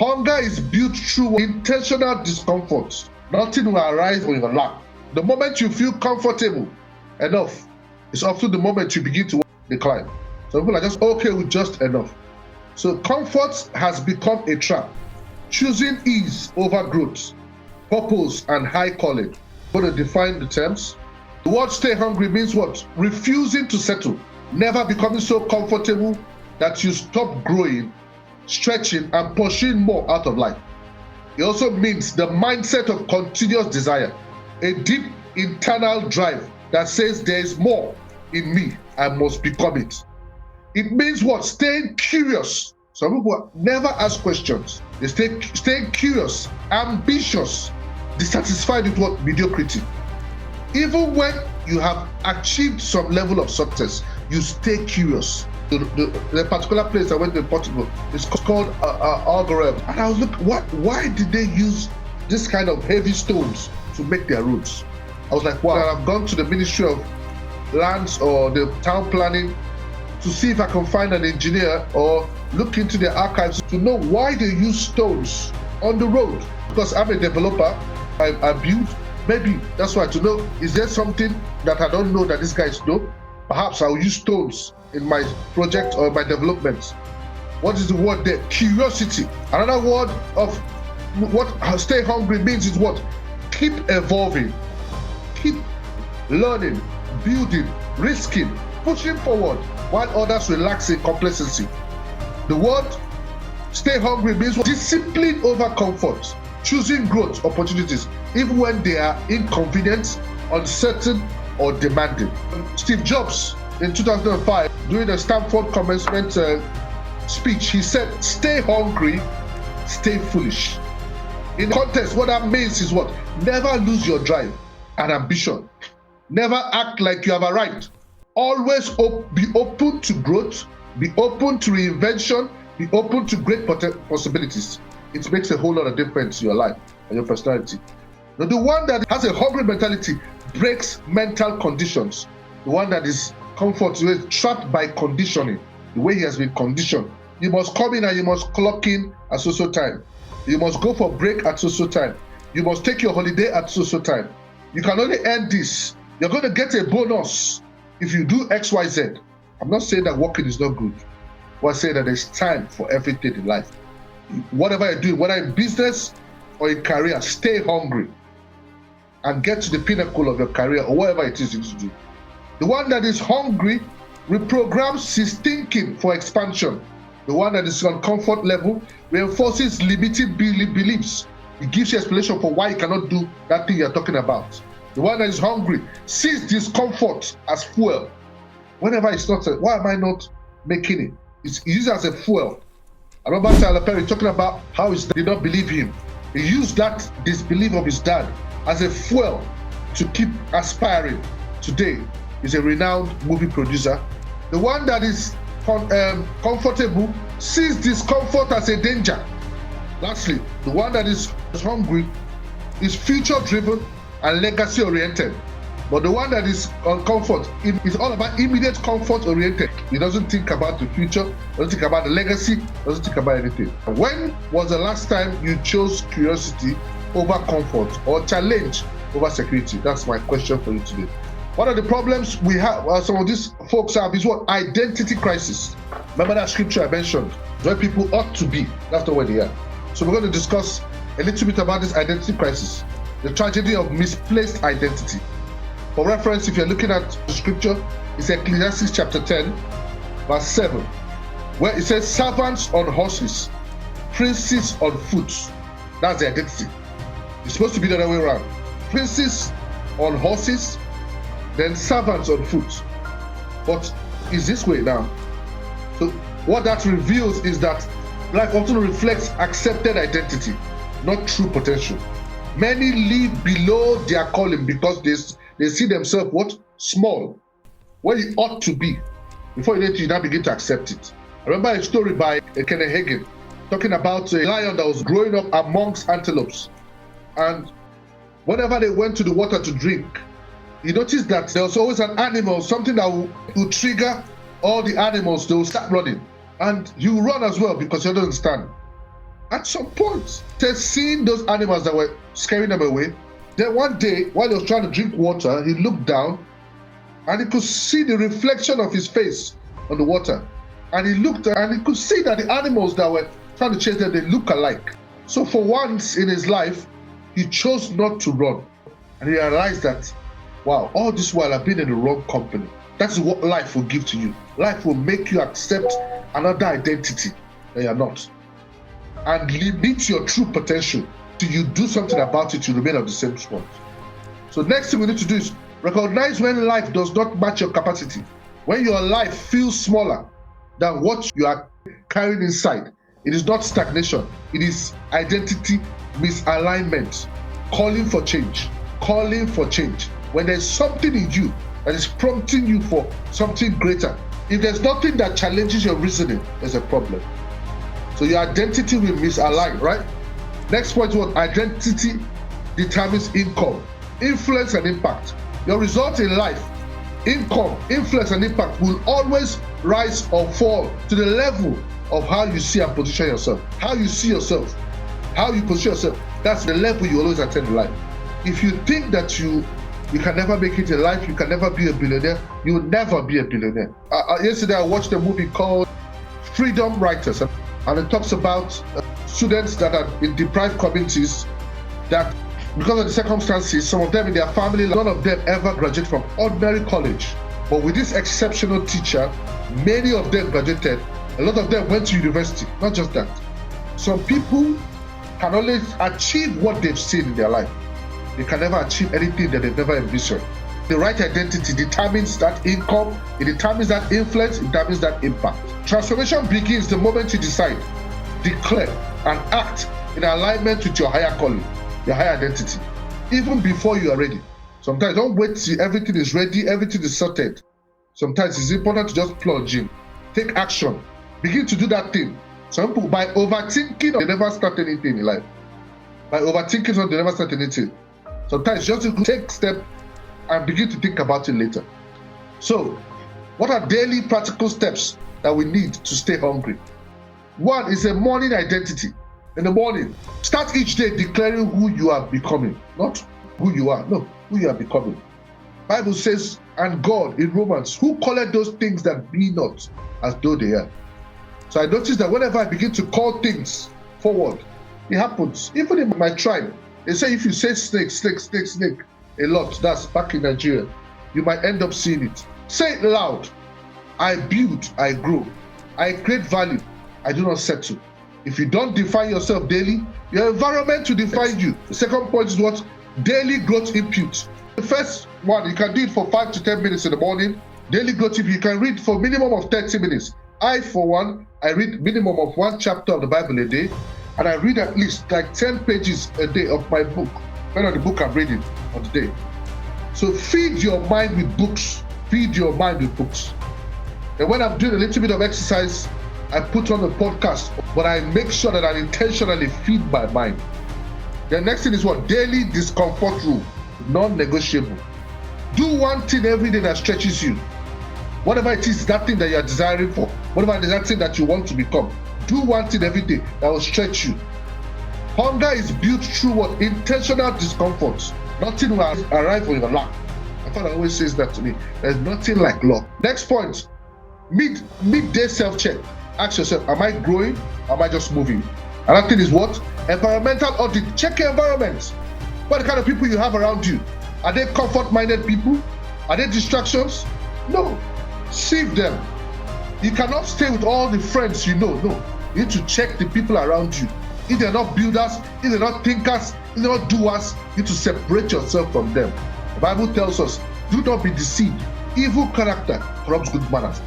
Hunger is built through intentional discomfort. Nothing will arise on your lap. The moment you feel comfortable enough, it's often the moment you begin to decline. Some people are just okay with just enough. So comfort has become a trap. Choosing ease over growth, purpose, and high calling. I'm going to define the terms. The word stay hungry means what? Refusing to settle, never becoming so comfortable that you stop growing, stretching, and pursuing more out of life. It also means the mindset of continuous desire, a deep internal drive that says there is more in me, I must become it. It means what? Staying curious. Some people never ask questions. They stay curious, ambitious, dissatisfied with what? Mediocrity. Even when you have achieved some level of success, you stay curious. The particular place I went to in Portugal is called Algarve. And I was looking, why did they use this kind of heavy stones to make their roads? I was like, wow. And I've gone to the Ministry of Lands or the town planning to see if I can find an engineer or look into their archives to know why they use stones on the road. Because I'm a developer, I build. Maybe that's why, to know, is there something that I don't know that these guys know? Perhaps I'll use stones in my project or my development. What is the word there? Curiosity. Another word of what stay hungry means is what? Keep evolving, keep learning, building, risking, pushing forward, while others relax in complacency. The word stay hungry means what? Discipline over comfort, choosing growth opportunities, even when they are inconvenient, uncertain, or demanding. Steve Jobs in 2005, during the Stanford commencement speech, he said, stay hungry, stay foolish. In context, what that means is what? Never lose your drive and ambition. Never act like you have arrived. Always be open to growth, be open to reinvention, be open to great possibilities. It makes a whole lot of difference in your life and your personality. Now, the one that has a hungry mentality breaks mental conditions. The one that is comfortable is trapped by conditioning, the way he has been conditioned. You must come in and you must clock in at so time. You must go for break at so time. You must take your holiday at so time. You can only earn this. You're going to get a bonus if you do X, Y, Z. I'm not saying that working is not good. But I say that there's time for everything in life. Whatever you do, whether in business or in career, stay hungry and get to the pinnacle of your career or whatever it is you need to do. The one that is hungry reprograms his thinking for expansion. The one that is on comfort level reinforces limiting beliefs. It gives you explanation for why you cannot do that thing you're talking about. The one that is hungry sees discomfort as fuel. Whenever it's not, why am I not making it? It's used as a fuel. I remember Tyler Perry talking about how his dad did not believe him. He used that disbelief of his dad as a fuel to keep aspiring. Today, he's a renowned movie producer. The one that is comfortable sees discomfort as a danger. Lastly, the one that is hungry is future-driven and legacy-oriented. But the one that is on comfort is all about immediate comfort-oriented. He doesn't think about the future, doesn't think about the legacy, doesn't think about anything. When was the last time you chose curiosity over comfort or challenge over security? That's my question for you today. One of the problems we have, some of these folks have, is what? Identity crisis. Remember that scripture I mentioned, where people ought to be. That's not where they are. So we're going to discuss a little bit about this identity crisis, the tragedy of misplaced identity. For reference, if you're looking at the scripture, it's Ecclesiastes chapter 10, verse 7, where it says, servants on horses, princes on foot. That's the identity. It's supposed to be the other way around. Princes on horses, then servants on foot. But it's this way now. So what that reveals is that life often reflects accepted identity, not true potential. Many live below their calling because they see themselves what? Small. Where you ought to be. Before you now begin to accept it. I remember a story by Kenneth Hagin talking about a lion that was growing up amongst antelopes. And whenever they went to the water to drink, he noticed that there was always an animal, something that would trigger all the animals, they will start running. And he will run as well because he doesn't understand. At some point, they're seeing those animals that were scaring them away. Then one day, while he was trying to drink water, he looked down and he could see the reflection of his face on the water. And he looked and he could see that the animals that were trying to chase them, they look alike. So for once in his life, he chose not to run. And he realized that, wow, all this while I've been in the wrong company. That's what life will give to you. Life will make you accept another identity that you're not. And limit your true potential till you do something about it, you remain on the same spot. So next thing we need to do is recognize when life does not match your capacity. When your life feels smaller than what you are carrying inside, it is not stagnation. It is identity misalignment. Calling for change. Calling for change. When there's something in you that is prompting you for something greater, if there's nothing that challenges your reasoning, there's a problem. So your identity will misalign, right? Next point was identity determines income, influence, and impact. Your result in life, income, influence, and impact will always rise or fall to the level of how you see and position yourself. How you see yourself, how you position yourself, that's the level you always attain in life. If you think that you can never make it in life, you can never be a billionaire, you will never be a billionaire. Yesterday I watched a movie called Freedom Writers, and it talks about students that are in deprived communities that, because of the circumstances, some of them in their family, none of them ever graduated from ordinary college. But with this exceptional teacher, many of them graduated. A lot of them went to university. Not just that. Some people can only achieve what they've seen in their life. They can never achieve anything that they've never envisioned. The right identity determines that income, it determines that influence, it determines that impact. Transformation begins the moment you decide, declare, and act in alignment with your higher calling, your higher identity, even before you are ready. Sometimes don't wait till everything is ready, everything is sorted. Sometimes it's important to just plunge in, take action, begin to do that thing. Some people, by overthinking, they never start anything in life. By overthinking, they never start anything. Sometimes just take step and begin to think about it later. So, what are daily practical steps that we need to stay hungry? One is a morning identity. In the morning, start each day declaring who you are becoming. Not who you are, no, who you are becoming. Bible says, and God in Romans, who calleth those things that be not as though they are. So I noticed that whenever I begin to call things forward, it happens. Even in my tribe, they say if you say snake, snake, snake, snake a lot, that's back in Nigeria, you might end up seeing it. Say it loud. I build, I grow. I create value. I do not settle. If you don't define yourself daily, your environment will define you. The second point is what? Daily growth input. The first one, you can do it for 5 to 10 minutes in the morning. Daily growth input, you can read for minimum of 30 minutes. I, for one, I read minimum of 1 chapter of the Bible a day, and I read at least like 10 pages a day of my book, depending on the book I'm reading on the day. So feed your mind with books. Feed your mind with books. And when I'm doing a little bit of exercise, I put on a podcast, but I make sure that I intentionally feed my mind. The next thing is what? Daily discomfort rule, non-negotiable. Do one thing every day that stretches you. Whatever it is, that thing that you are desiring for, whatever it is, that thing that you want to become, do one thing every day that will stretch you. Hunger is built through what? Intentional discomfort. Nothing will arrive on your lap. My father always says that to me. There's nothing like luck. Next point, midday self-check. Ask yourself, am I growing? Or am I just moving? Another thing is what? Environmental audit. Check your environment. What the kind of people you have around you? Are they comfort-minded people? Are they distractions? No. Sieve them. You cannot stay with all the friends you know. No. You need to check the people around you. If they're not builders, if they're not thinkers, if they're not doers, you need to separate yourself from them. The Bible tells us, do not be deceived. Evil character corrupts good manners.